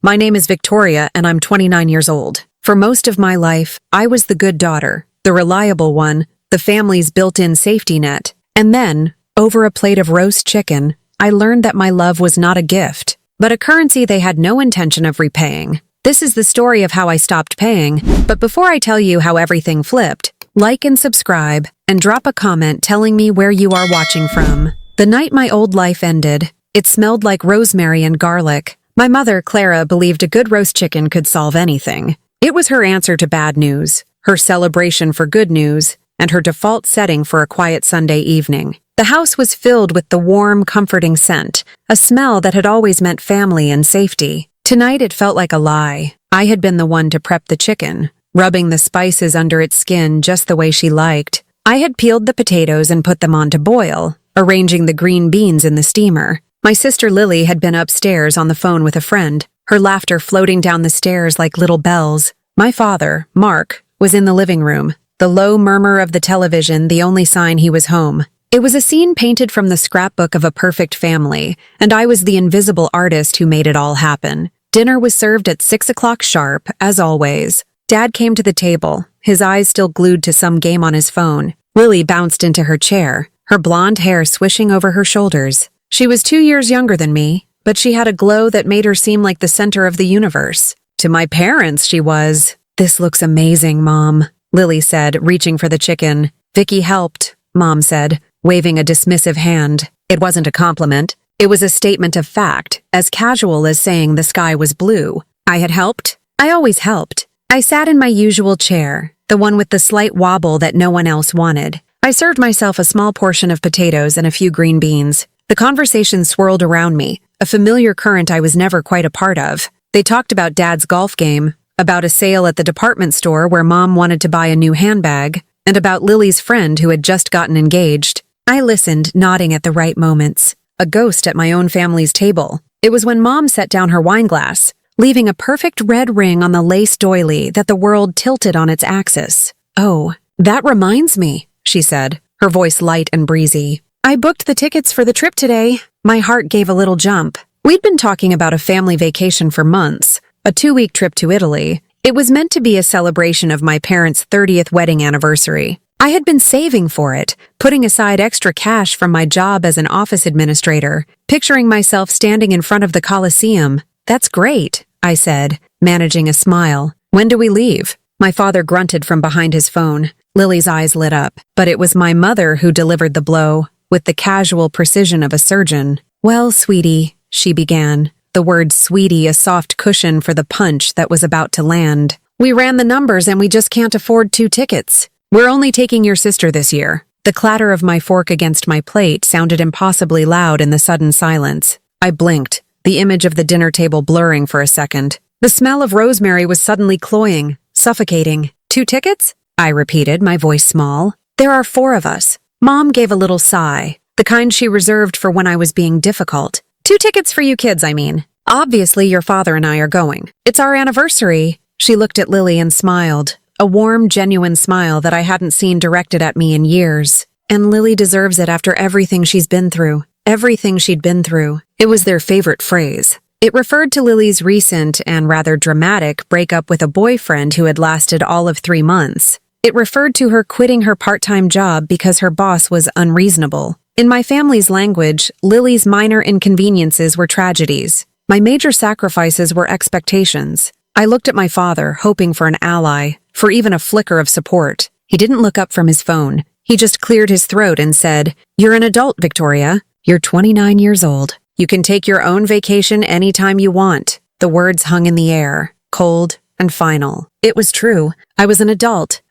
My name is Victoria and I'm 29 years old. For most of my life, I was the good daughter, the reliable one, the family's built-in safety net. And then, over a plate of roast chicken, I learned that my love was not a gift, but a currency they had no intention of repaying. This is the story of how I stopped paying, but before I tell you how everything flipped, like and subscribe, and drop a comment telling me where you are watching from. The night my old life ended, it smelled like rosemary and garlic. My mother, Clara, believed a good roast chicken could solve anything. It was her answer to bad news, her celebration for good news, and her default setting for a quiet Sunday evening. The house was filled with the warm, comforting scent, a smell that had always meant family and safety. Tonight it felt like a lie. I had been the one to prep the chicken, rubbing the spices under its skin just the way she liked. I had peeled the potatoes and put them on to boil, arranging the green beans in the steamer. My sister Lily had been upstairs on the phone with a friend, her laughter floating down the stairs like little bells. My father, Mark, was in the living room, the low murmur of the television the only sign he was home. It was a scene painted from the scrapbook of a perfect family, and I was the invisible artist who made it all happen. Dinner was served at 6 o'clock sharp, as always. Dad came to the table, his eyes still glued to some game on his phone. Lily bounced into her chair, her blonde hair swishing over her shoulders. She was 2 years younger than me, but she had a glow that made her seem like the center of the universe. To my parents, she was, "This looks amazing, Mom," Lily said, reaching for the chicken. "Vicky helped," Mom said, waving a dismissive hand. It wasn't a compliment. It was a statement of fact, as casual as saying the sky was blue. I had helped. I always helped. I sat in my usual chair, the one with the slight wobble that no one else wanted. I served myself a small portion of potatoes and a few green beans. The conversation swirled around me, a familiar current I was never quite a part of. They talked about Dad's golf game, about a sale at the department store where Mom wanted to buy a new handbag, and about Lily's friend who had just gotten engaged. I listened, nodding at the right moments. A ghost at my own family's table. It was when Mom set down her wine glass, leaving a perfect red ring on the lace doily that the world tilted on its axis. "Oh, that reminds me," she said, her voice light and breezy. "I booked the tickets for the trip today." My heart gave a little jump. We'd been talking about a family vacation for months, a 2-week trip to Italy. It was meant to be a celebration of my parents' 30th wedding anniversary. I had been saving for it, putting aside extra cash from my job as an office administrator, picturing myself standing in front of the Colosseum. "That's great," I said, managing a smile. "When do we leave?" My father grunted from behind his phone. Lily's eyes lit up, but it was my mother who delivered the blow, with the casual precision of a surgeon. "Well, sweetie," she began, the word sweetie a soft cushion for the punch that was about to land. "We ran the numbers and we just can't afford 2 tickets. We're only taking your sister this year." The clatter of my fork against my plate sounded impossibly loud in the sudden silence. I blinked, the image of the dinner table blurring for a second. The smell of rosemary was suddenly cloying, suffocating. 2 tickets? I repeated, my voice small. "There are 4 of us." Mom gave a little sigh, the kind she reserved for when I was being difficult. 2 tickets for you kids, I mean. Obviously, your father and I are going. It's our anniversary." She looked at Lily and smiled, a warm, genuine smile that I hadn't seen directed at me in years. "And Lily deserves it after everything she's been through. Everything she'd been through." It was their favorite phrase. It referred to Lily's recent and rather dramatic breakup with a boyfriend who had lasted all of 3 months. It referred to her quitting her part-time job because her boss was unreasonable. In my family's language, Lily's minor inconveniences were tragedies. My major sacrifices were expectations. I looked at my father, hoping for an ally, for even a flicker of support. He didn't look up from his phone. He just cleared his throat and said, "You're an adult, Victoria. You're 29 years old. You can take your own vacation anytime you want." The words hung in the air, cold and final. It was true. I was an adult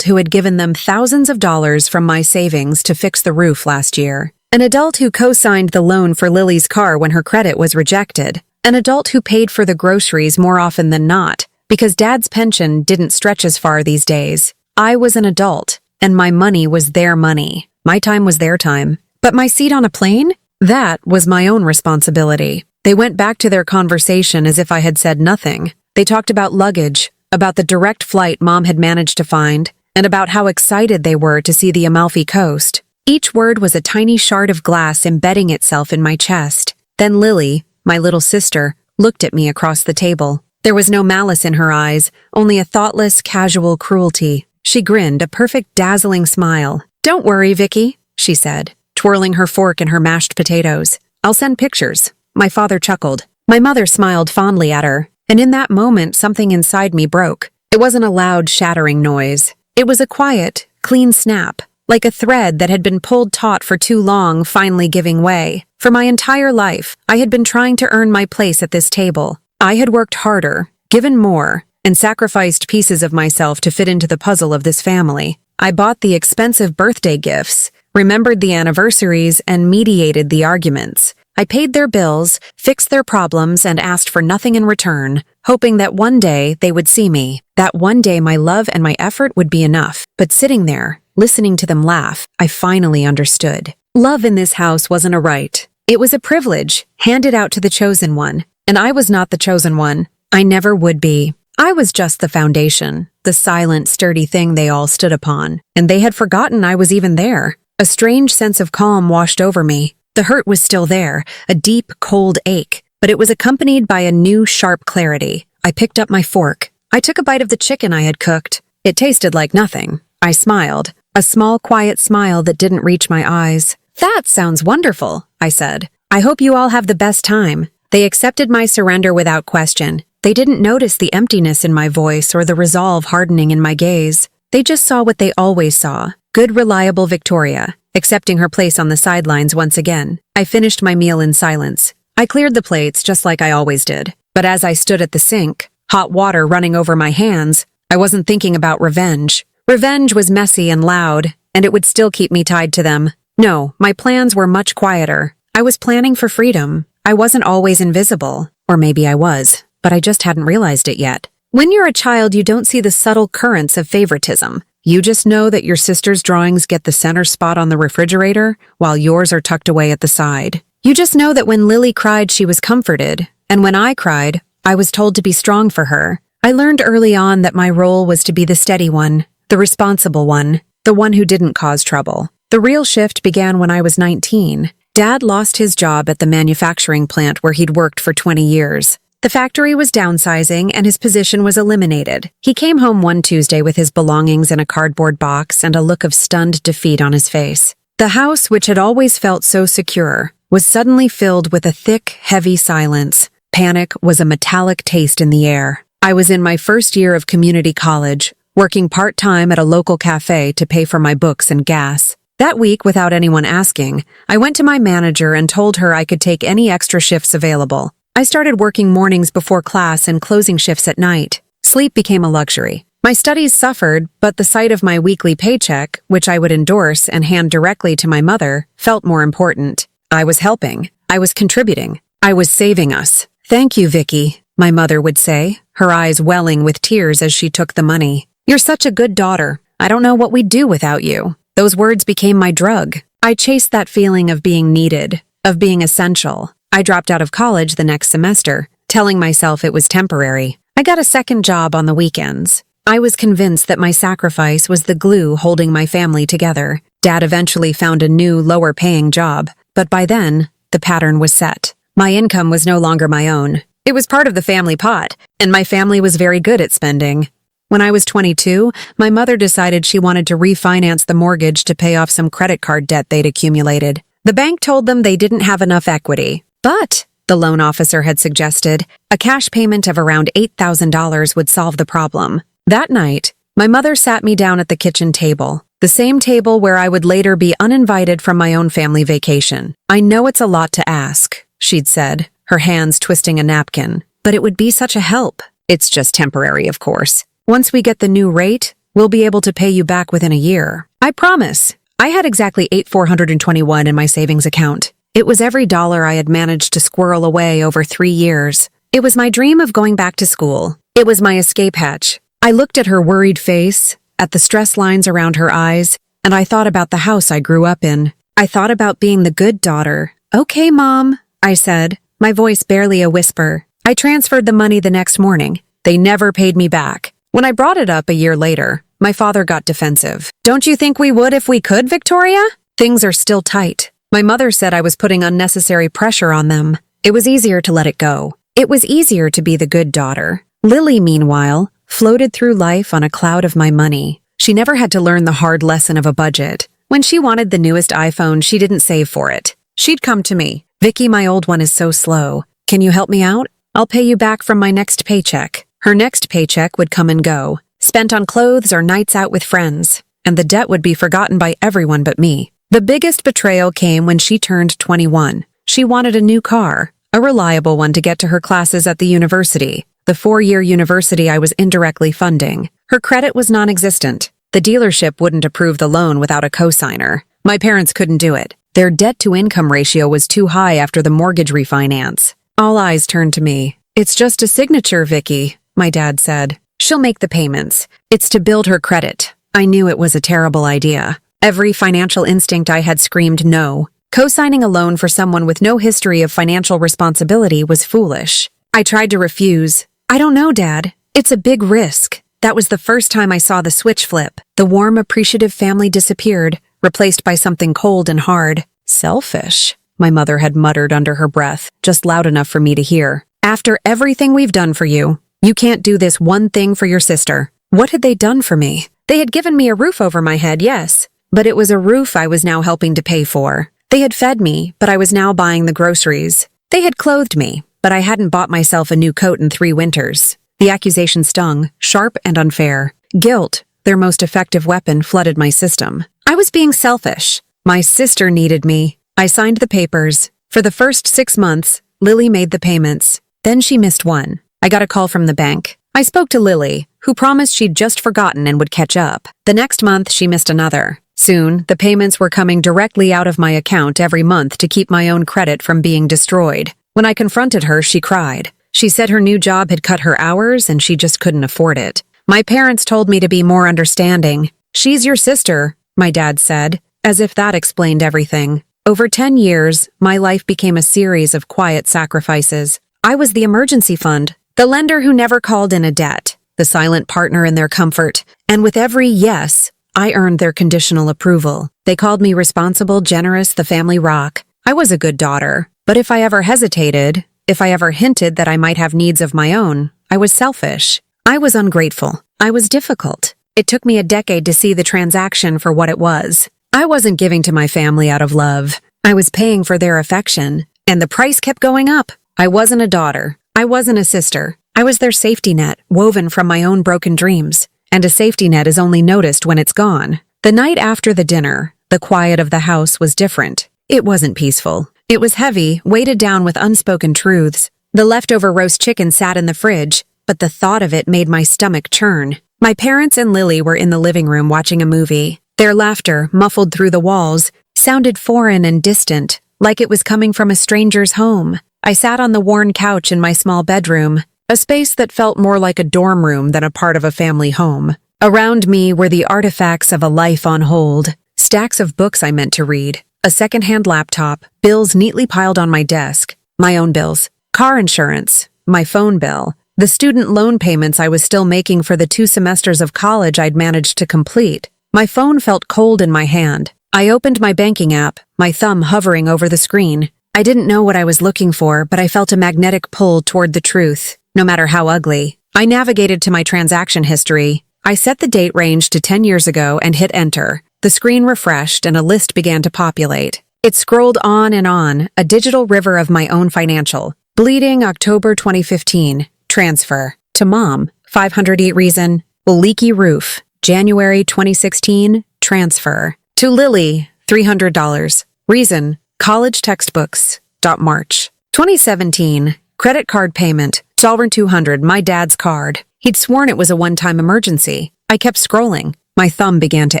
who had given them thousands of dollars from my savings to fix the roof last year. An adult who co-signed the loan for Lily's car when her credit was rejected. An adult who paid for the groceries more often than not, because Dad's pension didn't stretch as far these days. I was an adult, and my money was their money. My time was their time. But my seat on a plane? That was my own responsibility. They went back to their conversation as if I had said nothing. They talked about luggage, about the direct flight Mom had managed to find, and about how excited they were to see the Amalfi Coast. Each word was a tiny shard of glass embedding itself in my chest. Then Lily, my little sister, looked at me across the table. There was no malice in her eyes, only a thoughtless, casual cruelty. She grinned, a perfect, dazzling smile. "Don't worry, Vicky," she said, twirling her fork in her mashed potatoes. "I'll send pictures." My father chuckled. My mother smiled fondly at her, and in that moment something inside me broke. It wasn't a loud, shattering noise. It was a quiet, clean snap, like a thread that had been pulled taut for too long, finally giving way. For my entire life, I had been trying to earn my place at this table. I had worked harder, given more, and sacrificed pieces of myself to fit into the puzzle of this family. I bought the expensive birthday gifts, remembered the anniversaries, and mediated the arguments. I paid their bills, fixed their problems, and asked for nothing in return, hoping that one day they would see me, that one day my love and my effort would be enough. But sitting there, listening to them laugh, I finally understood. Love in this house wasn't a right. It was a privilege, handed out to the chosen one. And I was not the chosen one. I never would be. I was just the foundation, the silent, sturdy thing they all stood upon. And they had forgotten I was even there. A strange sense of calm washed over me. The hurt was still there, a deep, cold ache, but it was accompanied by a new, sharp clarity. I picked up my fork. I took a bite of the chicken I had cooked. It tasted like nothing. I smiled, a small, quiet smile that didn't reach my eyes. "That sounds wonderful," I said. "I hope you all have the best time." They accepted my surrender without question. They didn't notice the emptiness in my voice or the resolve hardening in my gaze. They just saw what they always saw. Good, reliable Victoria, accepting her place on the sidelines once again. I finished my meal in silence. I cleared the plates just like I always did. But as I stood at the sink, hot water running over my hands, I wasn't thinking about revenge. Revenge was messy and loud, and it would still keep me tied to them. No, my plans were much quieter. I was planning for freedom. I wasn't always invisible. Or maybe I was, but I just hadn't realized it yet. When you're a child, you don't see the subtle currents of favoritism. You just know that your sister's drawings get the center spot on the refrigerator, while yours are tucked away at the side. You just know that when Lily cried, she was comforted, and when I cried, I was told to be strong for her. I learned early on that my role was to be the steady one, the responsible one, the one who didn't cause trouble. The real shift began when I was 19. Dad lost his job at the manufacturing plant where he'd worked for 20 years. The factory was downsizing and his position was eliminated. He came home one Tuesday with his belongings in a cardboard box and a look of stunned defeat on his face. The house, which had always felt so secure, was suddenly filled with a thick, heavy silence. Panic was a metallic taste in the air. I was in my first year of community college, working part-time at a local cafe to pay for my books and gas. That week, without anyone asking, I went to my manager and told her I could take any extra shifts available. I started working mornings before class and closing shifts at night. Sleep became a luxury. My studies suffered, but the sight of my weekly paycheck, which I would endorse and hand directly to my mother, felt more important. I was helping. I was contributing. I was saving us. "Thank you, Vicky," my mother would say, her eyes welling with tears as she took the money. "You're such a good daughter. I don't know what we'd do without you." Those words became my drug. I chased that feeling of being needed, of being essential. I dropped out of college the next semester, telling myself it was temporary. I got a second job on the weekends. I was convinced that my sacrifice was the glue holding my family together. Dad eventually found a new, lower-paying job, but by then, the pattern was set. My income was no longer my own. It was part of the family pot, and my family was very good at spending. When I was 22, my mother decided she wanted to refinance the mortgage to pay off some credit card debt they'd accumulated. The bank told them they didn't have enough equity. But, the loan officer had suggested, a cash payment of around $8,000 would solve the problem. That night, my mother sat me down at the kitchen table, the same table where I would later be uninvited from my own family vacation. "I know it's a lot to ask," she'd said, her hands twisting a napkin, "but it would be such a help. It's just temporary, of course. Once we get the new rate, we'll be able to pay you back within a year. I promise." I had exactly $8,421 in my savings account. It was every dollar I had managed to squirrel away over 3 years. It was my dream of going back to school. It was my escape hatch. I looked at her worried face, at the stress lines around her eyes, and I thought about the house I grew up in. I thought about being the good daughter. "Okay, Mom," I said, my voice barely a whisper. I transferred the money the next morning. They never paid me back. When I brought it up a year later, my father got defensive. "Don't you think we would if we could, Victoria? Things are still tight." My mother said I was putting unnecessary pressure on them. It was easier to let it go. It was easier to be the good daughter. Lily, meanwhile, floated through life on a cloud of my money. She never had to learn the hard lesson of a budget. When she wanted the newest iPhone, she didn't save for it. She'd come to me. "Vicky, my old one is so slow. Can you help me out? I'll pay you back from my next paycheck." Her next paycheck would come and go, spent on clothes or nights out with friends, and the debt would be forgotten by everyone but me. The biggest betrayal came when she turned 21. She wanted a new car, a reliable one to get to her classes at the university, the 4-year university I was indirectly funding. Her credit was non-existent. The dealership wouldn't approve the loan without a cosigner. My parents couldn't do it. Their debt-to-income ratio was too high after the mortgage refinance. All eyes turned to me. "It's just a signature, Vicky," my dad said. "She'll make the payments. It's to build her credit." I knew it was a terrible idea. Every financial instinct I had screamed no. Co-signing a loan for someone with no history of financial responsibility was foolish. I tried to refuse. "I don't know, Dad. It's a big risk." That was the first time I saw the switch flip. The warm, appreciative family disappeared, replaced by something cold and hard. "Selfish," my mother had muttered under her breath, just loud enough for me to hear. "After everything we've done for you, you can't do this one thing for your sister." What had they done for me? They had given me a roof over my head, yes, but it was a roof I was now helping to pay for. They had fed me, but I was now buying the groceries. They had clothed me, but I hadn't bought myself a new coat in 3 winters. The accusation stung, sharp and unfair. Guilt, their most effective weapon, flooded my system. I was being selfish. My sister needed me. I signed the papers. For the first 6 months, Lily made the payments. Then she missed one. I got a call from the bank. I spoke to Lily, who promised she'd just forgotten and would catch up. The next month, she missed another. Soon, the payments were coming directly out of my account every month to keep my own credit from being destroyed. When I confronted her, she cried. She said her new job had cut her hours and she just couldn't afford it. My parents told me to be more understanding. "She's your sister," my dad said, as if that explained everything. Over 10 years, my life became a series of quiet sacrifices. I was the emergency fund, the lender who never called in a debt, the silent partner in their comfort, and with every yes, I earned their conditional approval. They called me responsible, generous, the family rock. I was a good daughter, but if I ever hesitated, if I ever hinted that I might have needs of my own, I was selfish. I was ungrateful. I was difficult. It took me a decade to see the transaction for what it was. I wasn't giving to my family out of love. I was paying for their affection, and the price kept going up. I wasn't a daughter. I wasn't a sister. I was their safety net, woven from my own broken dreams. And a safety net is only noticed when it's gone. The night after the dinner, the quiet of the house was different. It wasn't peaceful. It was heavy, weighted down with unspoken truths. The leftover roast chicken sat in the fridge, but the thought of it made my stomach churn. My parents and Lily were in the living room watching a movie. Their laughter, muffled through the walls, sounded foreign and distant, like it was coming from a stranger's home. I sat on the worn couch in my small bedroom, a space that felt more like a dorm room than a part of a family home. Around me were the artifacts of a life on hold, stacks of books I meant to read, a secondhand laptop, bills neatly piled on my desk, my own bills, car insurance, my phone bill, the student loan payments I was still making for the 2 semesters of college I'd managed to complete. My phone felt cold in my hand. I opened my banking app, my thumb hovering over the screen. I didn't know what I was looking for, but I felt a magnetic pull toward the truth, no matter how ugly. I navigated to my transaction history. I set the date range to 10 years ago and hit enter. The screen refreshed and a list began to populate. It scrolled on, a digital river of my own financial. Bleeding October 2015. Transfer. To Mom, 508 reason. Leaky roof. January 2016. Transfer. To Lily, $300. Reason. College textbooks. March 2017. Credit card payment. Sovereign 200, my dad's card. He'd sworn it was a one-time emergency. I kept scrolling. My thumb began to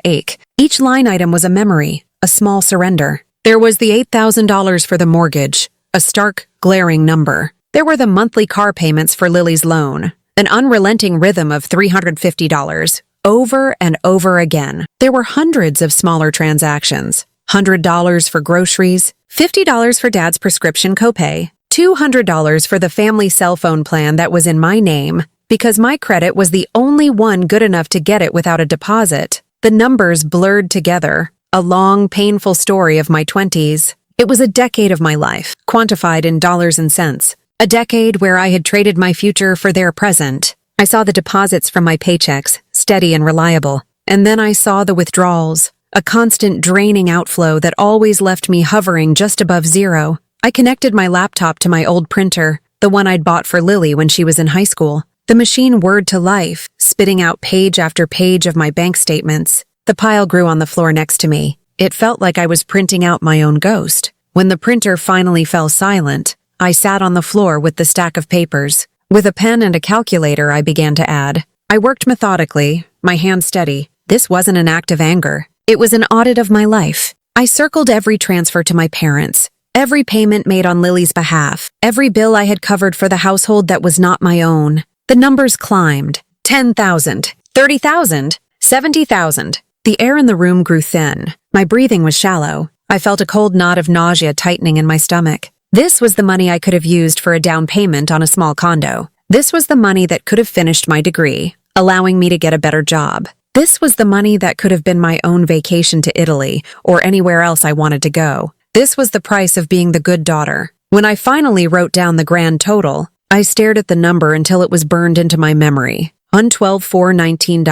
ache. Each line item was a memory, a small surrender. There was the $8,000 for the mortgage, a stark, glaring number. There were the monthly car payments for Lily's loan, an unrelenting rhythm of $350, over and over again. There were hundreds of smaller transactions. $100 for groceries, $50 for Dad's prescription copay, $200 for the family cell phone plan that was in my name, because my credit was the only one good enough to get it without a deposit. The numbers blurred together, a long, painful story of my 20s. It was a decade of my life, quantified in dollars and cents. A decade where I had traded my future for their present. I saw the deposits from my paychecks, steady and reliable. And then I saw the withdrawals, a constant draining outflow that always left me hovering just above zero. I connected my laptop to my old printer, the one I'd bought for Lily when she was in high school. The machine whirred to life, spitting out page after page of my bank statements. The pile grew on the floor next to me. It felt like I was printing out my own ghost. When the printer finally fell silent, I sat on the floor with the stack of papers. With a pen and a calculator, I began to add. I worked methodically, my hand steady. This wasn't an act of anger. It was an audit of my life. I circled every transfer to my parents, every payment made on Lily's behalf, every bill I had covered for the household that was not my own. The numbers climbed. 10,000, 30,000, 70,000. The air in the room grew thin. My breathing was shallow. I felt a cold knot of nausea tightening in my stomach. This was the money I could have used for a down payment on a small condo. This was the money that could have finished my degree, allowing me to get a better job. This was the money that could have been my own vacation to Italy or anywhere else I wanted to go. This was the price of being the good daughter. When I finally wrote down the grand total, I stared at the number until it was burned into my memory. $112,419,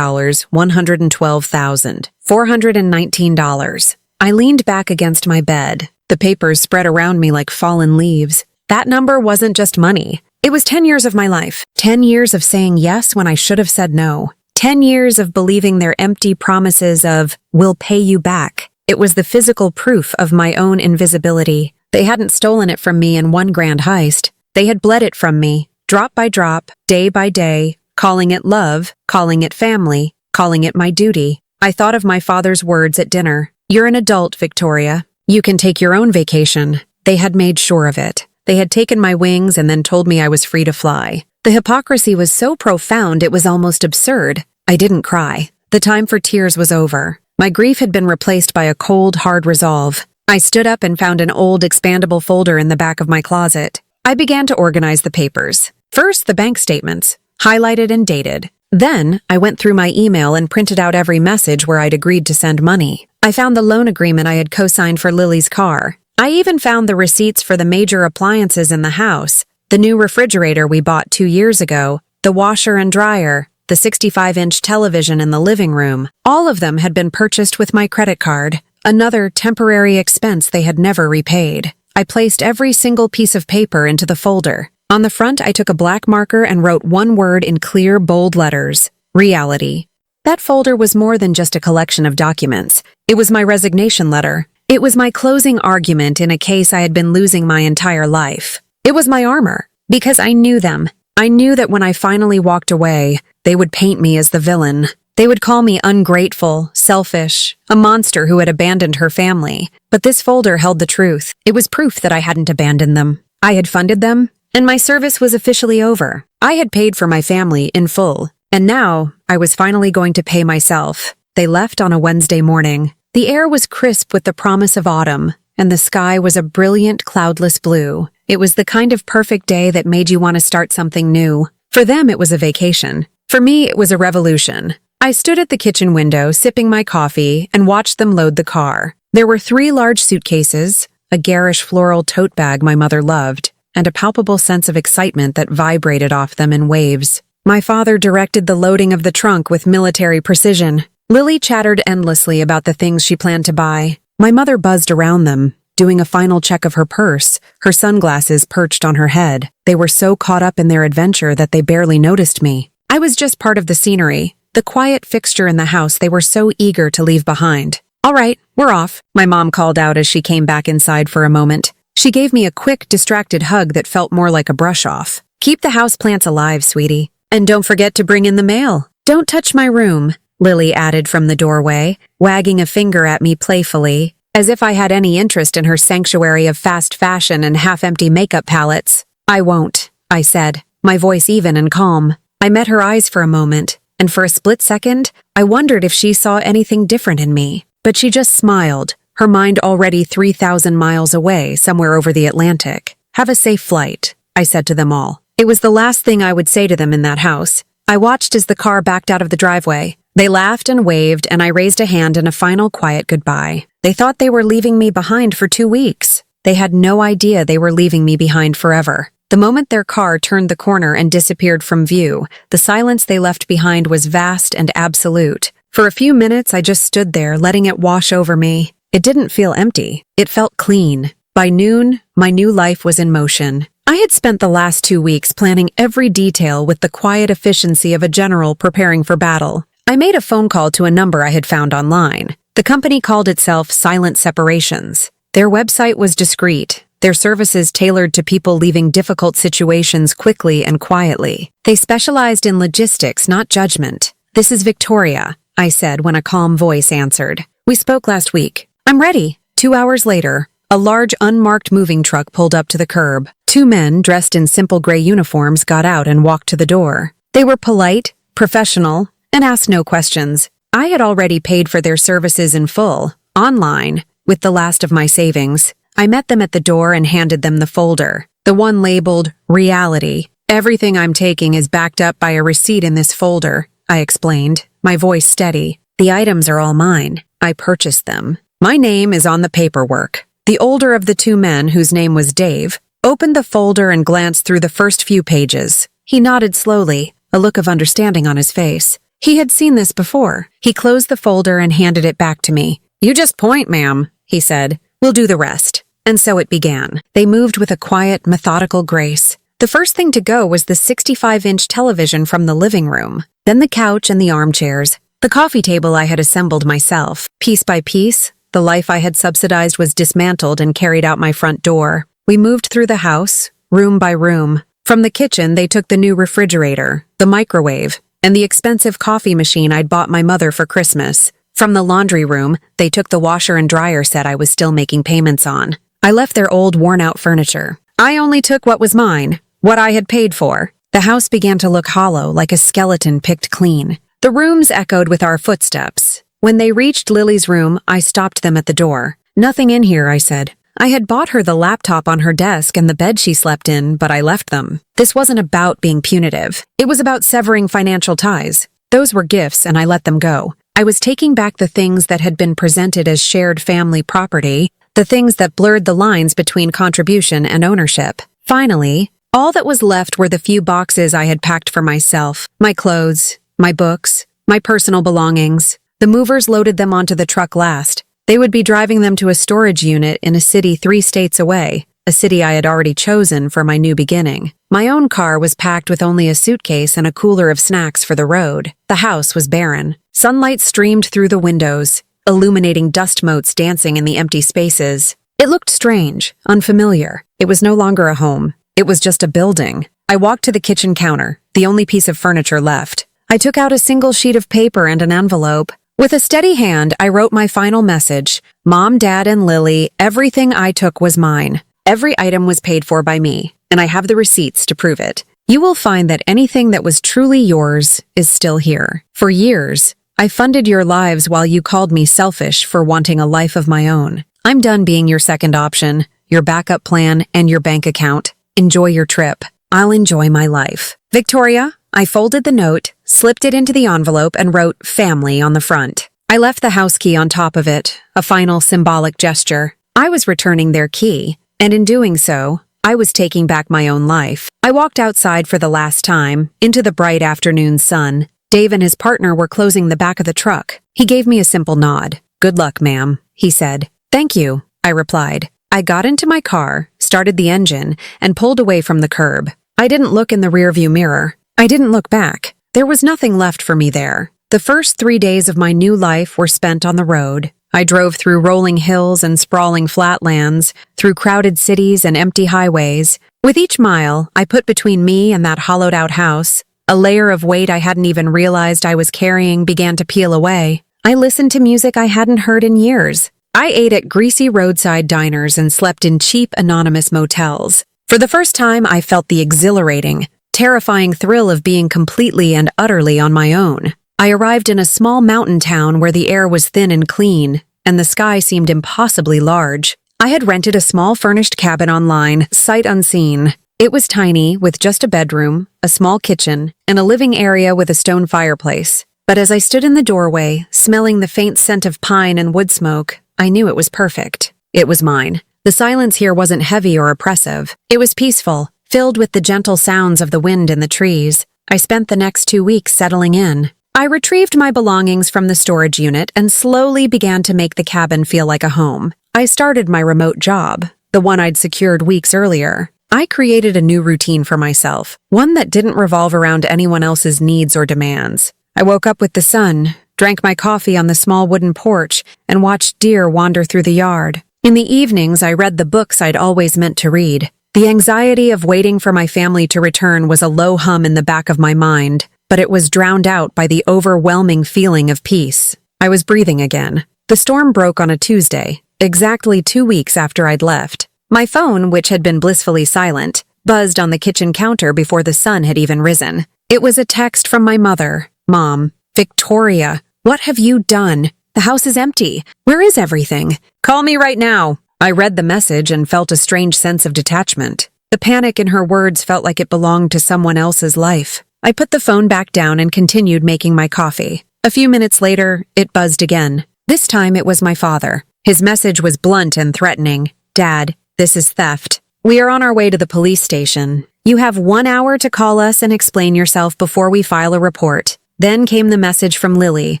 $112,419. I leaned back against my bed. The papers spread around me like fallen leaves. That number wasn't just money. It was 10 years of my life. 10 years of saying yes when I should have said no. 10 years of believing their empty promises of, we'll pay you back. It was the physical proof of my own invisibility. They hadn't stolen it from me in one grand heist. They had bled it from me, drop by drop, day by day, calling it love, calling it family, calling it my duty. I thought of my father's words at dinner. You're an adult, Victoria. You can take your own vacation. They had made sure of it. They had taken my wings and then told me I was free to fly. The hypocrisy was so profound it was almost absurd. I didn't cry. The time for tears was over. My grief had been replaced by a cold, hard resolve. I stood up and found an old, expandable folder in the back of my closet. I began to organize the papers. First, the bank statements, highlighted and dated. Then, I went through my email and printed out every message where I'd agreed to send money. I found the loan agreement I had co-signed for Lily's car. I even found the receipts for the major appliances in the house, the new refrigerator we bought 2 years ago, the washer and dryer, the 65-inch television in the living room. All of them had been purchased with my credit card, another temporary expense they had never repaid. I placed every single piece of paper into the folder. On the front, I took a black marker and wrote one word in clear, bold letters: reality. That folder was more than just a collection of documents. It was my resignation letter. It was my closing argument in a case I had been losing my entire life. It was my armor, because I knew them. I knew that when I finally walked away, they would paint me as the villain. They would call me ungrateful, selfish, a monster who had abandoned her family. But this folder held the truth. It was proof that I hadn't abandoned them. I had funded them, and my service was officially over. I had paid for my family in full, and now I was finally going to pay myself. They left on a Wednesday morning. The air was crisp with the promise of autumn, and the sky was a brilliant, cloudless blue. It was the kind of perfect day that made you want to start something new. For them, it was a vacation. For me, it was a revolution. I stood at the kitchen window, sipping my coffee, and watched them load the car. There were 3 large suitcases, a garish floral tote bag my mother loved, and a palpable sense of excitement that vibrated off them in waves. My father directed the loading of the trunk with military precision. Lily chattered endlessly about the things she planned to buy. My mother buzzed around them, doing a final check of her purse, her sunglasses perched on her head. They were so caught up in their adventure that they barely noticed me. I was just part of the scenery, the quiet fixture in the house they were so eager to leave behind. All right, we're off, my mom called out as she came back inside for a moment. She gave me a quick, distracted hug that felt more like a brush-off. Keep the houseplants alive, sweetie. And don't forget to bring in the mail. Don't touch my room, Lily added from the doorway, wagging a finger at me playfully, as if I had any interest in her sanctuary of fast fashion and half-empty makeup palettes. I won't, I said, my voice even and calm. I met her eyes for a moment, and for a split second, I wondered if she saw anything different in me. But she just smiled, her mind already 3,000 miles away, somewhere over the Atlantic. Have a safe flight, I said to them all. It was the last thing I would say to them in that house. I watched as the car backed out of the driveway. They laughed and waved, and I raised a hand in a final quiet goodbye. They thought they were leaving me behind for 2 weeks. They had no idea they were leaving me behind forever. The moment their car turned the corner and disappeared from view, the silence they left behind was vast and absolute. For a few minutes, I just stood there, letting it wash over me. It didn't feel empty. It felt clean. By noon, my new life was in motion. I had spent the last 2 weeks planning every detail with the quiet efficiency of a general preparing for battle. I made a phone call to a number I had found online. The company called itself Silent Separations. Their website was discreet, their services tailored to people leaving difficult situations quickly and quietly. They specialized in logistics, not judgment. "This is Victoria," I said when a calm voice answered. "We spoke last week." "I'm ready." 2 hours later, a large unmarked moving truck pulled up to the curb. 2 men dressed in simple gray uniforms got out and walked to the door. They were polite, professional, and asked no questions. I had already paid for their services in full, online, with the last of my savings. I met them at the door and handed them the folder, the one labeled Reality. "Everything I'm taking is backed up by a receipt in this folder," I explained, my voice steady. "The items are all mine. I purchased them. My name is on the paperwork." The older of the 2 men, whose name was Dave, opened the folder and glanced through the first few pages. He nodded slowly, a look of understanding on his face. He had seen this before. He closed the folder and handed it back to me. "You just point, ma'am," he said. "We'll do the rest." And so it began. They moved with a quiet, methodical grace. The first thing to go was the 65-inch television from the living room, then the couch and the armchairs, the coffee table I had assembled myself. Piece by piece, the life I had subsidized was dismantled and carried out my front door. We moved through the house, room by room. From the kitchen, they took the new refrigerator, the microwave, and the expensive coffee machine I'd bought my mother for Christmas. From the laundry room, they took the washer and dryer set I was still making payments on. I left their old, worn-out furniture. I only took what was mine, what I had paid for. The house began to look hollow, like a skeleton picked clean. The rooms echoed with our footsteps. When they reached Lily's room, I stopped them at the door. "Nothing in here," I said. I had bought her the laptop on her desk and the bed she slept in, but I left them. This wasn't about being punitive. It was about severing financial ties. Those were gifts, and I let them go. I was taking back the things that had been presented as shared family property, the things that blurred the lines between contribution and ownership. Finally, all that was left were the few boxes I had packed for myself, my clothes, my books, my personal belongings. The movers loaded them onto the truck last. They would be driving them to a storage unit in a city 3 states away, a city I had already chosen for my new beginning. My own car was packed with only a suitcase and a cooler of snacks for the road. The house was barren. Sunlight streamed through the windows, illuminating dust motes dancing in the empty spaces. It looked strange, unfamiliar. It was no longer a home. It was just a building. I walked to the kitchen counter, the only piece of furniture left. I took out a single sheet of paper and an envelope. With a steady hand, I wrote my final message. "Mom, Dad, and Lily, everything I took was mine. Every item was paid for by me, and I have the receipts to prove it. You will find that anything that was truly yours is still here. For years, I funded your lives while you called me selfish for wanting a life of my own. I'm done being your second option, your backup plan, and your bank account. Enjoy your trip. I'll enjoy my life. Victoria." I folded the note, slipped it into the envelope, and wrote "Family" on the front. I left the house key on top of it, a final symbolic gesture. I was returning their key, and in doing so, I was taking back my own life. I walked outside for the last time, into the bright afternoon sun. Dave and his partner were closing the back of the truck. He gave me a simple nod. "Good luck, ma'am," he said. "Thank you," I replied. I got into my car, started the engine, and pulled away from the curb. I didn't look in the rearview mirror. I didn't look back. There was nothing left for me there. The first 3 days of my new life were spent on the road. I drove through rolling hills and sprawling flatlands, through crowded cities and empty highways. With each mile, I put between me and that hollowed-out house. A layer of weight I hadn't even realized I was carrying began to peel away. I listened to music I hadn't heard in years. I ate at greasy roadside diners and slept in cheap, anonymous motels. For the first time, I felt the exhilarating, terrifying thrill of being completely and utterly on my own. I arrived in a small mountain town where the air was thin and clean, and the sky seemed impossibly large. I had rented a small furnished cabin online, sight unseen. It was tiny, with just a bedroom, a small kitchen, and a living area with a stone fireplace. But as I stood in the doorway, smelling the faint scent of pine and wood smoke, I knew it was perfect. It was mine. The silence here wasn't heavy or oppressive. It was peaceful, filled with the gentle sounds of the wind in the trees. I spent the next 2 weeks settling in. I retrieved my belongings from the storage unit and slowly began to make the cabin feel like a home. I started my remote job, the one I'd secured weeks earlier. I created a new routine for myself, one that didn't revolve around anyone else's needs or demands. I woke up with the sun, drank my coffee on the small wooden porch, and watched deer wander through the yard. In the evenings, I read the books I'd always meant to read. The anxiety of waiting for my family to return was a low hum in the back of my mind, but it was drowned out by the overwhelming feeling of peace. I was breathing again. The storm broke on a Tuesday, exactly 2 weeks after I'd left. My phone, which had been blissfully silent, buzzed on the kitchen counter before the sun had even risen. It was a text from my mother. "Mom, Victoria, what have you done? The house is empty. Where is everything? Call me right now." I read the message and felt a strange sense of detachment. The panic in her words felt like it belonged to someone else's life. I put the phone back down and continued making my coffee. A few minutes later, it buzzed again. This time it was my father. His message was blunt and threatening. "Dad, this is theft. We are on our way to the police station. You have 1 hour to call us and explain yourself before we file a report." Then came the message from Lily,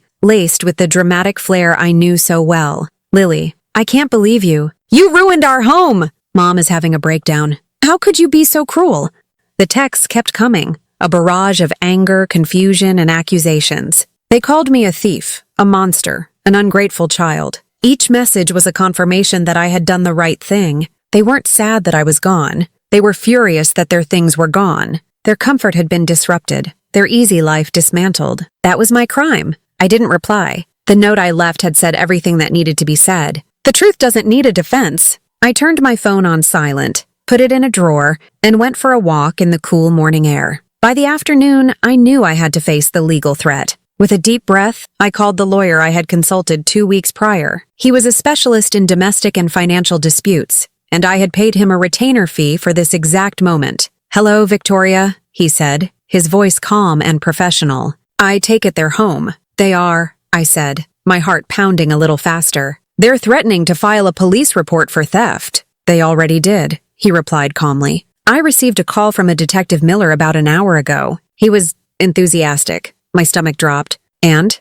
laced with the dramatic flair I knew so well. "Lily, I can't believe you. You ruined our home! Mom is having a breakdown. How could you be so cruel?" The texts kept coming, a barrage of anger, confusion, and accusations. They called me a thief, a monster, an ungrateful child. Each message was a confirmation that I had done the right thing. They weren't sad that I was gone. They were furious that their things were gone. Their comfort had been disrupted, their easy life dismantled. That was my crime. I didn't reply. The note I left had said everything that needed to be said. The truth doesn't need a defense. I turned my phone on silent, put it in a drawer, and went for a walk in the cool morning air. By the afternoon, I knew I had to face the legal threat. With a deep breath, I called the lawyer I had consulted 2 weeks prior. He was a specialist in domestic and financial disputes, and I had paid him a retainer fee for this exact moment. "Hello, Victoria," he said, his voice calm and professional. "I take it they're home." "They are," I said, my heart pounding a little faster. "They're threatening to file a police report for theft." "They already did," he replied calmly. "I received a call from a Detective Miller about an hour ago. He was enthusiastic." My stomach dropped. And,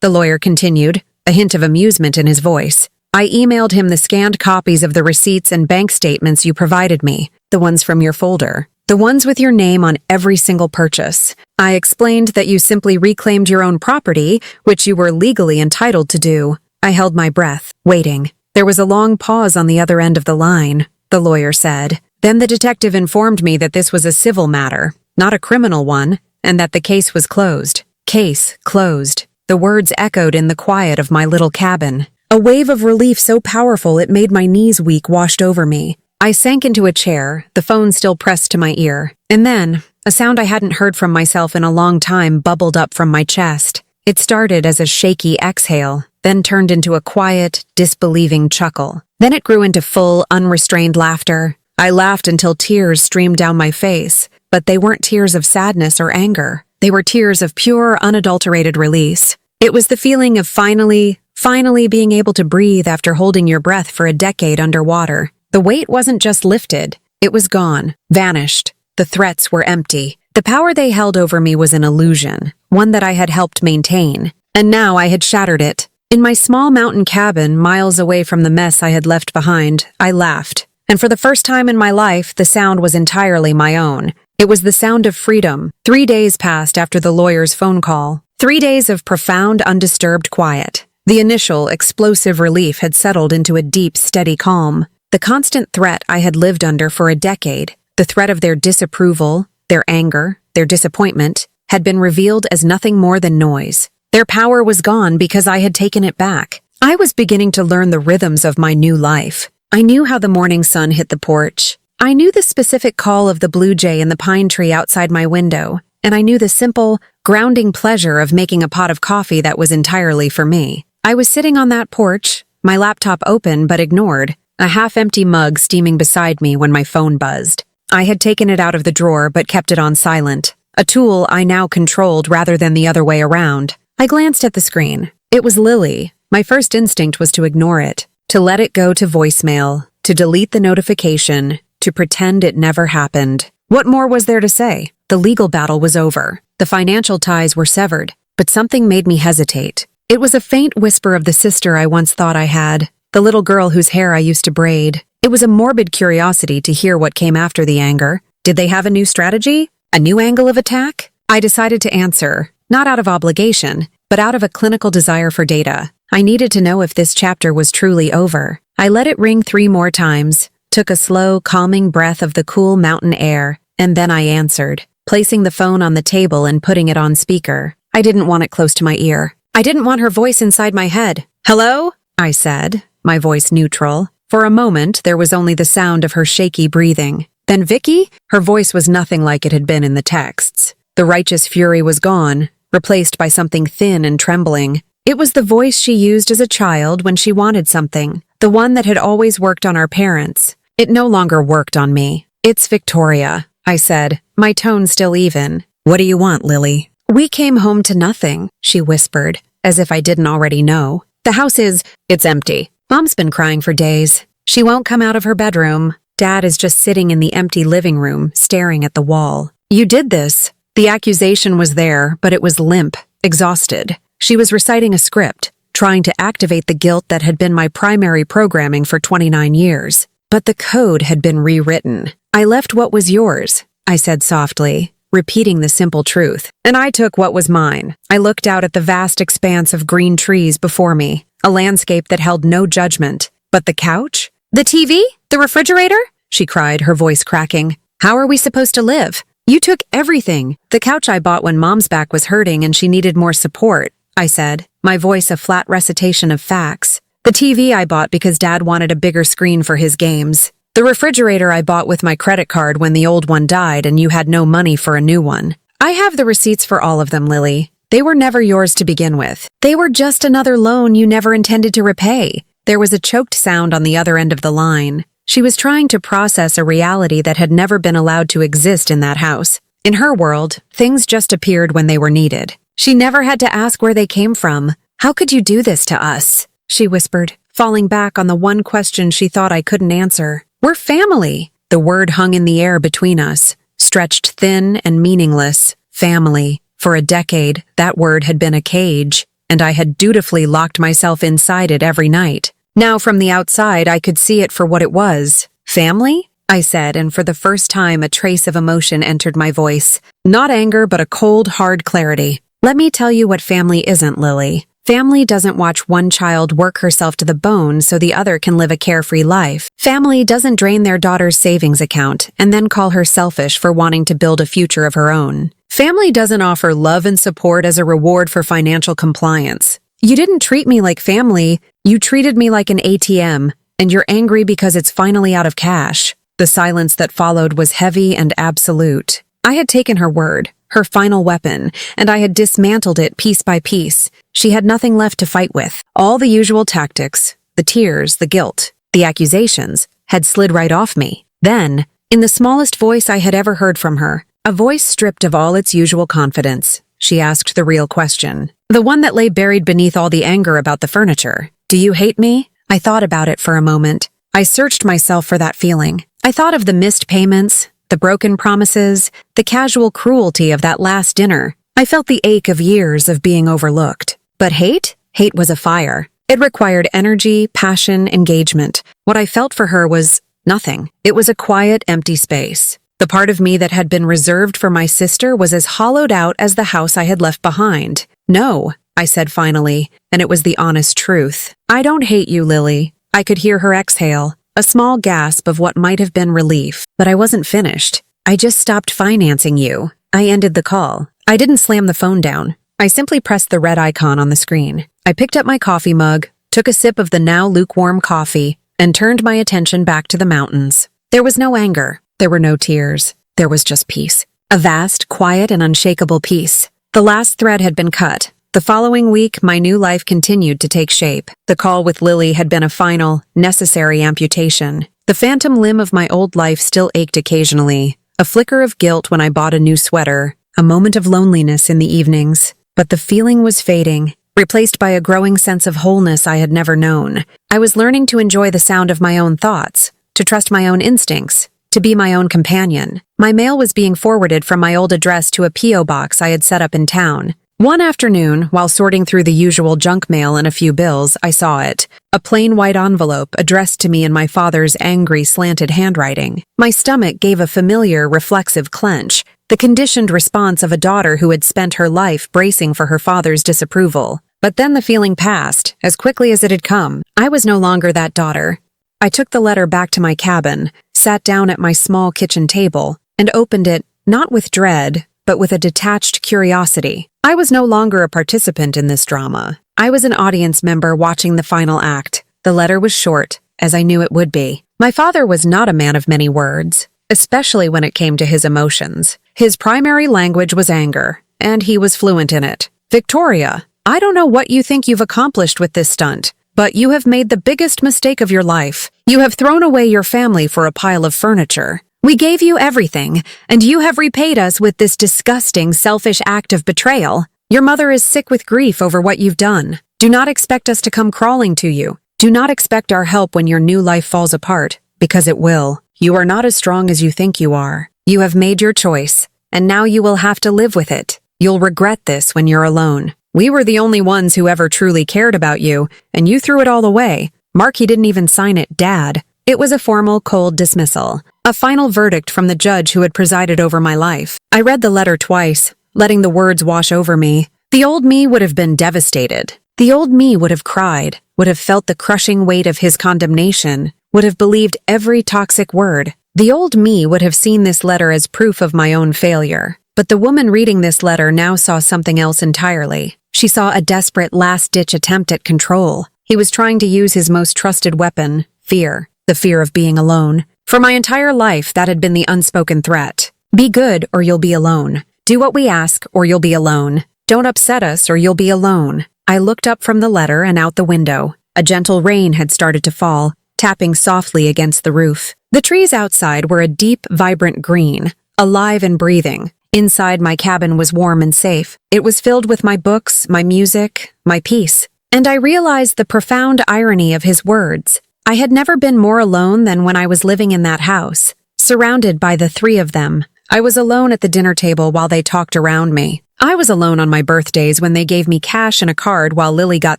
the lawyer continued, a hint of amusement in his voice. "I emailed him the scanned copies of the receipts and bank statements you provided me, the ones from your folder, the ones with your name on every single purchase. I explained that you simply reclaimed your own property, which you were legally entitled to do." I held my breath, waiting. There was a long pause on the other end of the line, the lawyer said. Then the detective informed me that this was a civil matter, not a criminal one, and that the case was closed. Case closed. The words echoed in the quiet of my little cabin. A wave of relief so powerful it made my knees weak washed over me. I sank into a chair, the phone still pressed to my ear. And then, a sound I hadn't heard from myself in a long time bubbled up from my chest. It started as a shaky exhale, then turned into a quiet, disbelieving chuckle. Then it grew into full, unrestrained laughter. I laughed until tears streamed down my face, but they weren't tears of sadness or anger. They were tears of pure, unadulterated release. It was the feeling of finally being able to breathe after holding your breath for a decade underwater. The weight wasn't just lifted, it was gone, vanished. The threats were empty. The power they held over me was an illusion, one that I had helped maintain. And now I had shattered it. In my small mountain cabin, miles away from the mess I had left behind, I laughed. And for the first time in my life, the sound was entirely my own. It was the sound of freedom. 3 days passed after the lawyer's phone call. 3 days of profound, undisturbed quiet. The initial, explosive relief had settled into a deep, steady calm. The constant threat I had lived under for a decade, the threat of their disapproval, their anger, their disappointment, had been revealed as nothing more than noise. Their power was gone because I had taken it back. I was beginning to learn the rhythms of my new life. I knew how the morning sun hit the porch. I knew the specific call of the blue jay in the pine tree outside my window, and I knew the simple, grounding pleasure of making a pot of coffee that was entirely for me. I was sitting on that porch, my laptop open but ignored, a half-empty mug steaming beside me when my phone buzzed. I had taken it out of the drawer but kept it on silent, a tool I now controlled rather than the other way around. I glanced at the screen. It was Lily. My first instinct was to ignore it, to let it go to voicemail, to delete the notification, to pretend it never happened. What more was there to say? The legal battle was over. The financial ties were severed. But something made me hesitate. It was a faint whisper of the sister I once thought I had, the little girl whose hair I used to braid. It was a morbid curiosity to hear what came after the anger. Did they have a new strategy? A new angle of attack? I decided to answer, not out of obligation, but out of a clinical desire for data. I needed to know if this chapter was truly over. I let it ring 3 more times, took a slow, calming breath of the cool mountain air, and then I answered, placing the phone on the table and putting it on speaker. I didn't want it close to my ear. I didn't want her voice inside my head. "Hello?" I said, my voice neutral. For a moment, there was only the sound of her shaky breathing. Then Vicky? Her voice was nothing like it had been in the texts. The righteous fury was gone, replaced by something thin and trembling. It was the voice she used as a child when she wanted something, the one that had always worked on our parents. It no longer worked on me. "It's Victoria," I said, my tone still even. "What do you want, Lily?" "We came home to nothing," she whispered, as if I didn't already know. "The house it's empty. Mom's been crying for days. She won't come out of her bedroom. Dad is just sitting in the empty living room, staring at the wall." "You did this." The accusation was there, but it was limp, exhausted. She was reciting a script, trying to activate the guilt that had been my primary programming for 29 years. But the code had been rewritten. "I left what was yours," I said softly, repeating the simple truth. "And I took what was mine." I looked out at the vast expanse of green trees before me, a landscape that held no judgment. But the couch? "The TV? The refrigerator?" she cried, her voice cracking. "How are we supposed to live? You took everything." "The couch I bought when Mom's back was hurting and she needed more support," I said, my voice a flat recitation of facts. "The TV I bought because Dad wanted a bigger screen for his games. The refrigerator I bought with my credit card when the old one died and you had no money for a new one. I have the receipts for all of them, Lily. They were never yours to begin with. They were just another loan you never intended to repay." There was a choked sound on the other end of the line. She was trying to process a reality that had never been allowed to exist in that house. In her world, things just appeared when they were needed. She never had to ask where they came from. "How could you do this to us?" she whispered, falling back on the one question she thought I couldn't answer. "We're family." The word hung in the air between us, stretched thin and meaningless. Family. For a decade, that word had been a cage, and I had dutifully locked myself inside it every night. Now from the outside, I could see it for what it was. "Family?" I said, and for the first time a trace of emotion entered my voice. Not anger, but a cold, hard clarity. "Let me tell you what family isn't, Lily. Family doesn't watch one child work herself to the bone so the other can live a carefree life. Family doesn't drain their daughter's savings account and then call her selfish for wanting to build a future of her own. Family doesn't offer love and support as a reward for financial compliance. You didn't treat me like family, you treated me like an ATM, and you're angry because it's finally out of cash." The silence that followed was heavy and absolute. I had taken her word, her final weapon, and I had dismantled it piece by piece. She had nothing left to fight with. All the usual tactics, the tears, the guilt, the accusations, had slid right off me. Then, in the smallest voice I had ever heard from her, a voice stripped of all its usual confidence, she asked the real question. The one that lay buried beneath all the anger about the furniture. "Do you hate me?" I thought about it for a moment. I searched myself for that feeling. I thought of the missed payments, the broken promises, the casual cruelty of that last dinner. I felt the ache of years of being overlooked. But hate? Hate was a fire. It required energy, passion, engagement. What I felt for her was nothing. It was a quiet, empty space. The part of me that had been reserved for my sister was as hollowed out as the house I had left behind. "No," I said finally, and it was the honest truth. "I don't hate you, Lily." I could hear her exhale, a small gasp of what might have been relief. But I wasn't finished. "I just stopped financing you." I ended the call. I didn't slam the phone down. I simply pressed the red icon on the screen. I picked up my coffee mug, took a sip of the now lukewarm coffee, and turned my attention back to the mountains. There was no anger. There were no tears. There was just peace. A vast, quiet, and unshakable peace. The last thread had been cut. The following week, my new life continued to take shape. The call with Lily had been a final, necessary amputation. The phantom limb of my old life still ached occasionally. A flicker of guilt when I bought a new sweater. A moment of loneliness in the evenings. But the feeling was fading, replaced by a growing sense of wholeness I had never known. I was learning to enjoy the sound of my own thoughts, to trust my own instincts, to be my own companion. My mail was being forwarded from my old address to a P.O. box I had set up in town. One afternoon, while sorting through the usual junk mail and a few bills, I saw it. A plain white envelope addressed to me in my father's angry, slanted handwriting. My stomach gave a familiar, reflexive clench, the conditioned response of a daughter who had spent her life bracing for her father's disapproval. But then the feeling passed, as quickly as it had come. I was no longer that daughter. I took the letter back to my cabin, sat down at my small kitchen table, and opened it, not with dread, but with a detached curiosity. I was no longer a participant in this drama. I was an audience member watching the final act. The letter was short, as I knew it would be. My father was not a man of many words, especially when it came to his emotions. His primary language was anger, and he was fluent in it. "Victoria, I don't know what you think you've accomplished with this stunt, but you have made the biggest mistake of your life. You have thrown away your family for a pile of furniture. We gave you everything, and you have repaid us with this disgusting, selfish act of betrayal. Your mother is sick with grief over what you've done. Do not expect us to come crawling to you. Do not expect our help when your new life falls apart, because it will. You are not as strong as you think you are. You have made your choice, and now you will have to live with it. You'll regret this when you're alone. We were the only ones who ever truly cared about you, and you threw it all away. Mark, he didn't even sign it, Dad." It was a formal, cold dismissal, a final verdict from the judge who had presided over my life. I read the letter twice, letting the words wash over me. The old me would have been devastated. The old me would have cried, would have felt the crushing weight of his condemnation, would have believed every toxic word. The old me would have seen this letter as proof of my own failure. But the woman reading this letter now saw something else entirely. She saw a desperate last-ditch attempt at control. He was trying to use his most trusted weapon, fear. The fear of being alone. For my entire life, that had been the unspoken threat. Be good or you'll be alone. Do what we ask or you'll be alone. Don't upset us or you'll be alone. I looked up from the letter and out the window. A gentle rain had started to fall, tapping softly against the roof. The trees outside were a deep, vibrant green, alive and breathing. Inside, my cabin was warm and safe. It was filled with my books, my music, my peace. And I realized the profound irony of his words. I had never been more alone than when I was living in that house, surrounded by the three of them. I was alone at the dinner table while they talked around me. I was alone on my birthdays when they gave me cash and a card while Lily got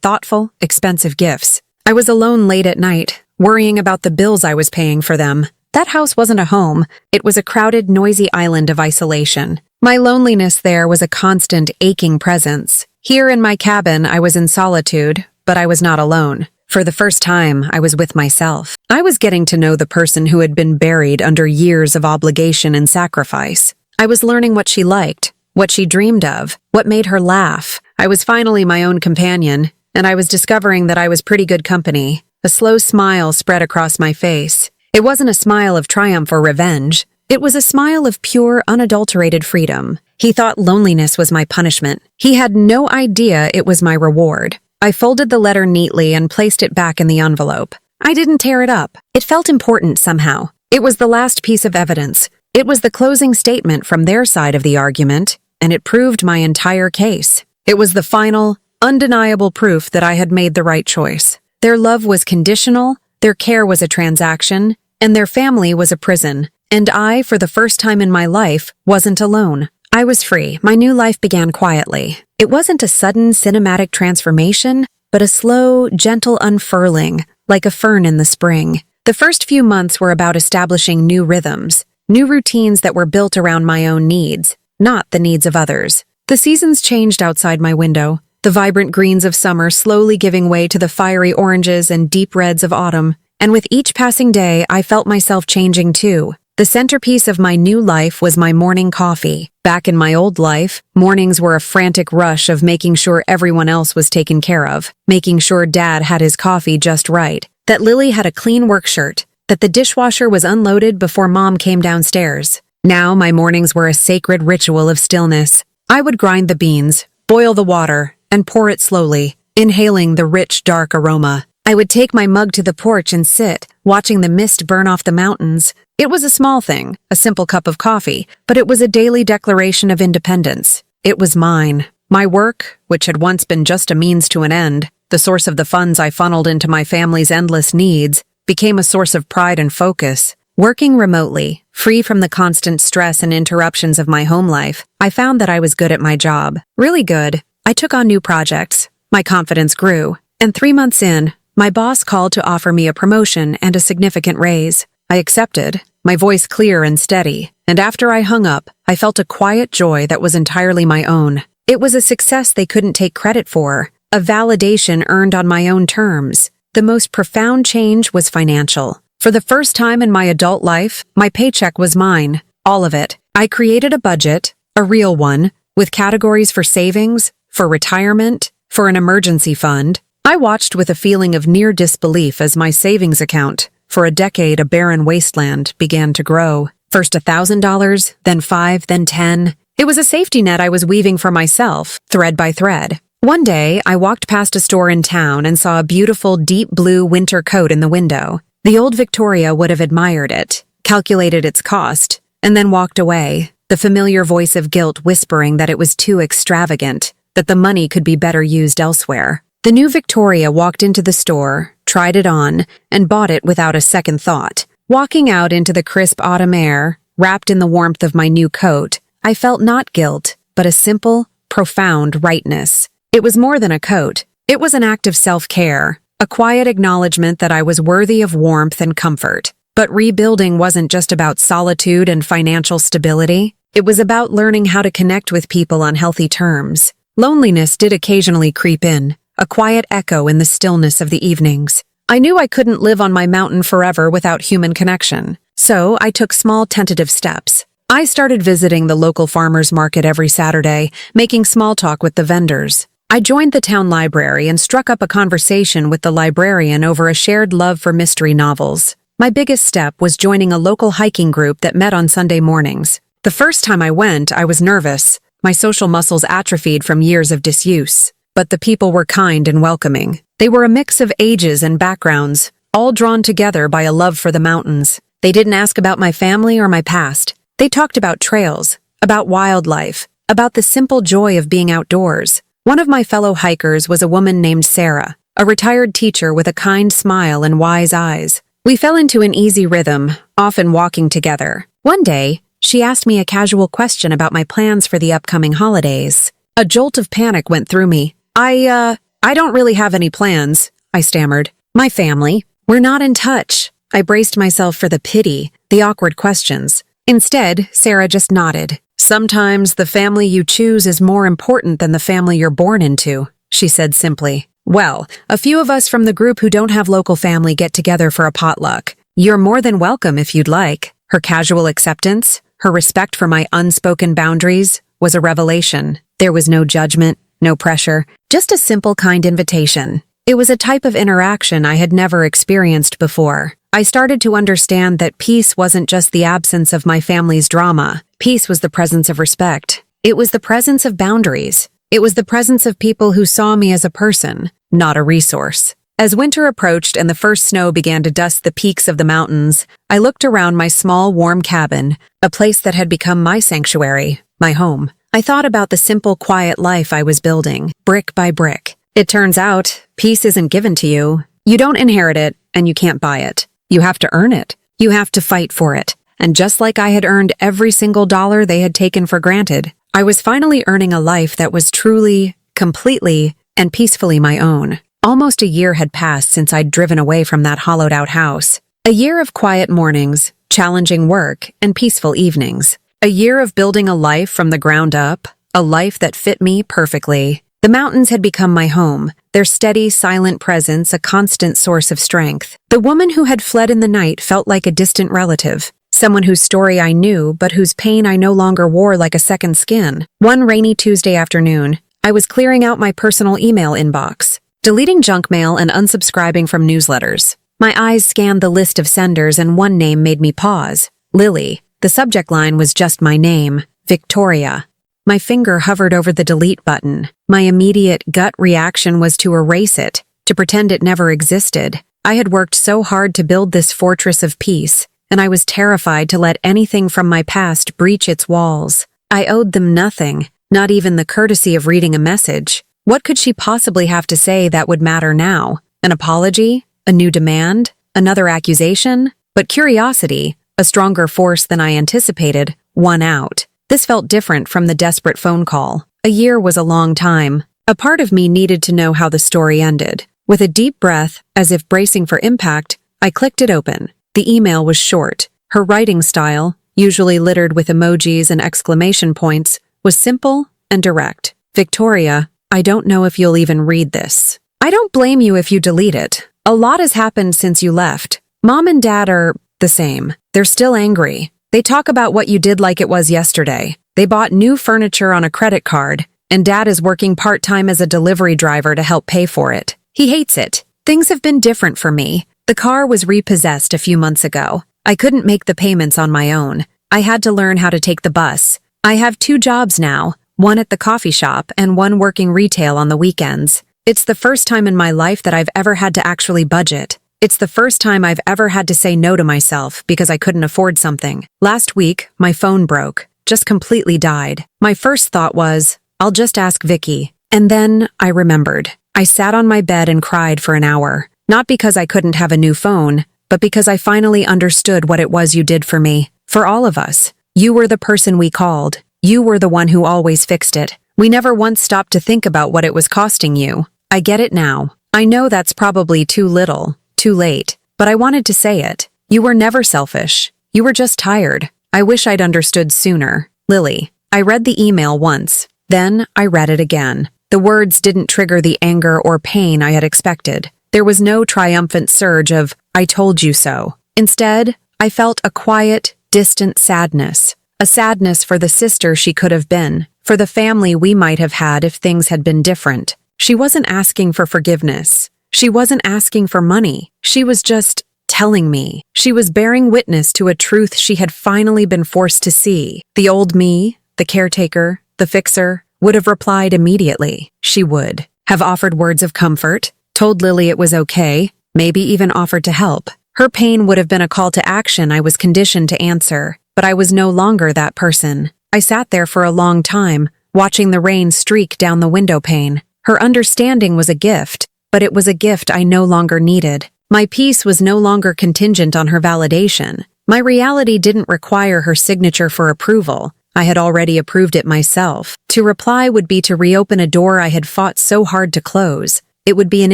thoughtful, expensive gifts. I was alone late at night, worrying about the bills I was paying for them. That house wasn't a home. It was a crowded, noisy island of isolation. My loneliness there was a constant, aching presence. Here in my cabin, I was in solitude, but I was not alone. For the first time, I was with myself. I was getting to know the person who had been buried under years of obligation and sacrifice. I was learning what she liked, what she dreamed of, what made her laugh. I was finally my own companion, and I was discovering that I was pretty good company. A slow smile spread across my face. It wasn't a smile of triumph or revenge. It was a smile of pure, unadulterated freedom. He thought loneliness was my punishment. He had no idea it was my reward. I folded the letter neatly and placed it back in the envelope. I didn't tear it up. It felt important somehow. It was the last piece of evidence. It was the closing statement from their side of the argument, and it proved my entire case. It was the final, undeniable proof that I had made the right choice. Their love was conditional, their care was a transaction, and their family was a prison. And I, for the first time in my life, wasn't alone. I was free. My new life began quietly. It wasn't a sudden cinematic transformation, but a slow, gentle unfurling, like a fern in the spring. The first few months were about establishing new rhythms, new routines that were built around my own needs, not the needs of others. The seasons changed outside my window, the vibrant greens of summer slowly giving way to the fiery oranges and deep reds of autumn. And with each passing day, I felt myself changing too. The centerpiece of my new life was my morning coffee. Back in my old life, mornings were a frantic rush of making sure everyone else was taken care of, making sure Dad had his coffee just right, that Lily had a clean work shirt, that the dishwasher was unloaded before Mom came downstairs. Now my mornings were a sacred ritual of stillness. I would grind the beans, boil the water, and pour it slowly, inhaling the rich, dark aroma. I would take my mug to the porch and sit, watching the mist burn off the mountains. It was a small thing, a simple cup of coffee, but it was a daily declaration of independence. It was mine. My work, which had once been just a means to an end, the source of the funds I funneled into my family's endless needs, became a source of pride and focus. Working remotely, free from the constant stress and interruptions of my home life, I found that I was good at my job. Really good. I took on new projects. My confidence grew. And 3 months in, my boss called to offer me a promotion and a significant raise. I accepted, my voice clear and steady, and after I hung up, I felt a quiet joy that was entirely my own. It was a success they couldn't take credit for, a validation earned on my own terms. The most profound change was financial. For the first time in my adult life, my paycheck was mine, all of it. I created a budget, a real one, with categories for savings, for retirement, for an emergency fund. I watched with a feeling of near disbelief as my savings account, for a decade a barren wasteland, began to grow. First $1,000, then $5, then $10. It was a safety net I was weaving for myself, thread by thread. One day, I walked past a store in town and saw a beautiful deep blue winter coat in the window. The old Victoria would have admired it, calculated its cost, and then walked away, the familiar voice of guilt whispering that it was too extravagant, that the money could be better used elsewhere. The new Victoria walked into the store, tried it on, and bought it without a second thought. Walking out into the crisp autumn air, wrapped in the warmth of my new coat, I felt not guilt, but a simple, profound rightness. It was more than a coat. It was an act of self-care, a quiet acknowledgement that I was worthy of warmth and comfort. But rebuilding wasn't just about solitude and financial stability. It was about learning how to connect with people on healthy terms. Loneliness did occasionally creep in, a quiet echo in the stillness of the evenings. I knew I couldn't live on my mountain forever without human connection, so I took small tentative steps. I started visiting the local farmers market every Saturday, making small talk with the vendors. I joined the town library and struck up a conversation with the librarian over a shared love for mystery novels. My biggest step was joining a local hiking group that met on Sunday mornings. The first time I went, I was nervous. My social muscles atrophied from years of disuse. But the people were kind and welcoming. They were a mix of ages and backgrounds, all drawn together by a love for the mountains. They didn't ask about my family or my past. They talked about trails, about wildlife, about the simple joy of being outdoors. One of my fellow hikers was a woman named Sarah, a retired teacher with a kind smile and wise eyes. We fell into an easy rhythm, often walking together. One day, she asked me a casual question about my plans for the upcoming holidays. A jolt of panic went through me. I don't really have any plans, I stammered. My family. We're not in touch. I braced myself for the pity, the awkward questions. Instead, Sarah just nodded. Sometimes the family you choose is more important than the family you're born into, she said simply. Well, a few of us from the group who don't have local family get together for a potluck. You're more than welcome if you'd like. Her casual acceptance, her respect for my unspoken boundaries, was a revelation. There was no judgment, no pressure, just a simple, kind invitation. It was a type of interaction I had never experienced before. I started to understand that peace wasn't just the absence of my family's drama. Peace was the presence of respect. It was the presence of boundaries. It was the presence of people who saw me as a person, not a resource. As winter approached and the first snow began to dust the peaks of the mountains, I looked around my small, warm cabin, a place that had become my sanctuary, my home. I thought about the simple, quiet life I was building, brick by brick. It turns out, peace isn't given to you. You don't inherit it, and you can't buy it. You have to earn it. You have to fight for it. And just like I had earned every single dollar they had taken for granted, I was finally earning a life that was truly, completely, and peacefully my own. Almost a year had passed since I'd driven away from that hollowed-out house. A year of quiet mornings, challenging work, and peaceful evenings. A year of building a life from the ground up, a life that fit me perfectly. The mountains had become my home, their steady, silent presence a constant source of strength. The woman who had fled in the night felt like a distant relative, someone whose story I knew but whose pain I no longer wore like a second skin. One rainy Tuesday afternoon, I was clearing out my personal email inbox, deleting junk mail and unsubscribing from newsletters. My eyes scanned the list of senders and one name made me pause. Lily. The subject line was just my name, Victoria. My finger hovered over the delete button. My immediate gut reaction was to erase it, to pretend it never existed. I had worked so hard to build this fortress of peace, and I was terrified to let anything from my past breach its walls. I owed them nothing, not even the courtesy of reading a message. What could she possibly have to say that would matter now? An apology? A new demand? Another accusation? But curiosity, A stronger force than I anticipated won out. This felt different from the desperate phone call. A year was a long time. A part of me needed to know how the story ended. With a deep breath, as if bracing for impact, I clicked it open. The email was short. Her writing style, usually littered with emojis and exclamation points, was simple and direct. Victoria, I don't know if you'll even read this. I don't blame you if you delete it. A lot has happened since you left. Mom and Dad are the same. They're still angry. They talk about what you did like it was yesterday. They bought new furniture on a credit card, and Dad is working part-time as a delivery driver to help pay for it. He hates it. Things have been different for me. The car was repossessed a few months ago. I couldn't make the payments on my own. I had to learn how to take the bus. I have 2 jobs now, one at the coffee shop and one working retail on the weekends. It's the first time in my life that I've ever had to actually budget. It's the first time I've ever had to say no to myself because I couldn't afford something. Last week, my phone broke, just completely died. My first thought was, I'll just ask Vicky. And then I remembered. I sat on my bed and cried for an hour. Not because I couldn't have a new phone, but because I finally understood what it was you did for me. For all of us. You were the person we called. You were the one who always fixed it. We never once stopped to think about what it was costing you. I get it now. I know that's probably too little, too late, but I wanted to say it. You were never selfish. You were just tired. I wish I'd understood sooner. Lily. I read the email once. Then I read it again. The words didn't trigger the anger or pain I had expected. There was no triumphant surge of, I told you so. Instead, I felt a quiet, distant sadness. A sadness for the sister she could have been, for the family we might have had if things had been different. She wasn't asking for forgiveness. She wasn't asking for money. She was just telling me. She was bearing witness to a truth she had finally been forced to see. The old me, the caretaker, the fixer, would have replied immediately. She would have offered words of comfort, told Lily it was okay, maybe even offered to help. Her pain would have been a call to action I was conditioned to answer, but I was no longer that person. I sat there for a long time, watching the rain streak down the window pane. Her understanding was a gift, but it was a gift I no longer needed. My peace was no longer contingent on her validation. My reality didn't require her signature for approval. I had already approved it myself. To reply would be to reopen a door I had fought so hard to close. It would be an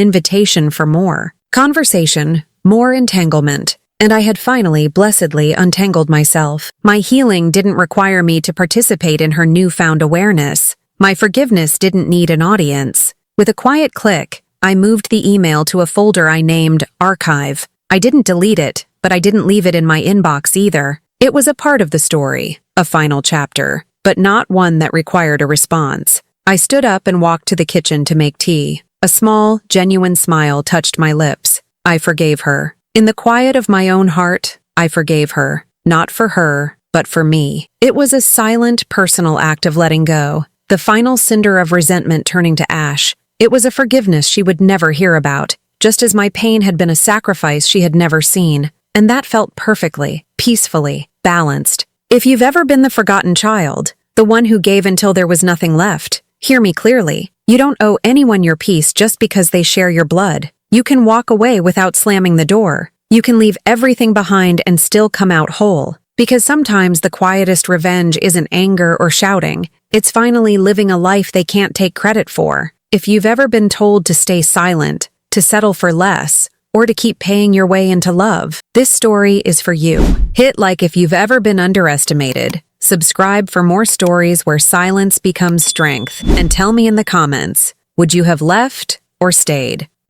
invitation for more conversation, more entanglement, and I had finally, blessedly, untangled myself. My healing didn't require me to participate in her newfound awareness. My forgiveness didn't need an audience. With a quiet click, I moved the email to a folder I named Archive. I didn't delete it, but I didn't leave it in my inbox either. It was a part of the story, a final chapter, but not one that required a response. I stood up and walked to the kitchen to make tea. A small, genuine smile touched my lips. I forgave her. In the quiet of my own heart, I forgave her. Not for her, but for me. It was a silent, personal act of letting go, the final cinder of resentment turning to ash. It was a forgiveness she would never hear about, just as my pain had been a sacrifice she had never seen. And that felt perfectly, peacefully, balanced. If you've ever been the forgotten child, the one who gave until there was nothing left, hear me clearly. You don't owe anyone your peace just because they share your blood. You can walk away without slamming the door. You can leave everything behind and still come out whole. Because sometimes the quietest revenge isn't anger or shouting. It's finally living a life they can't take credit for. If you've ever been told to stay silent, to settle for less, or to keep paying your way into love, this story is for you. Hit like if you've ever been underestimated. Subscribe for more stories where silence becomes strength. And tell me in the comments, would you have left or stayed?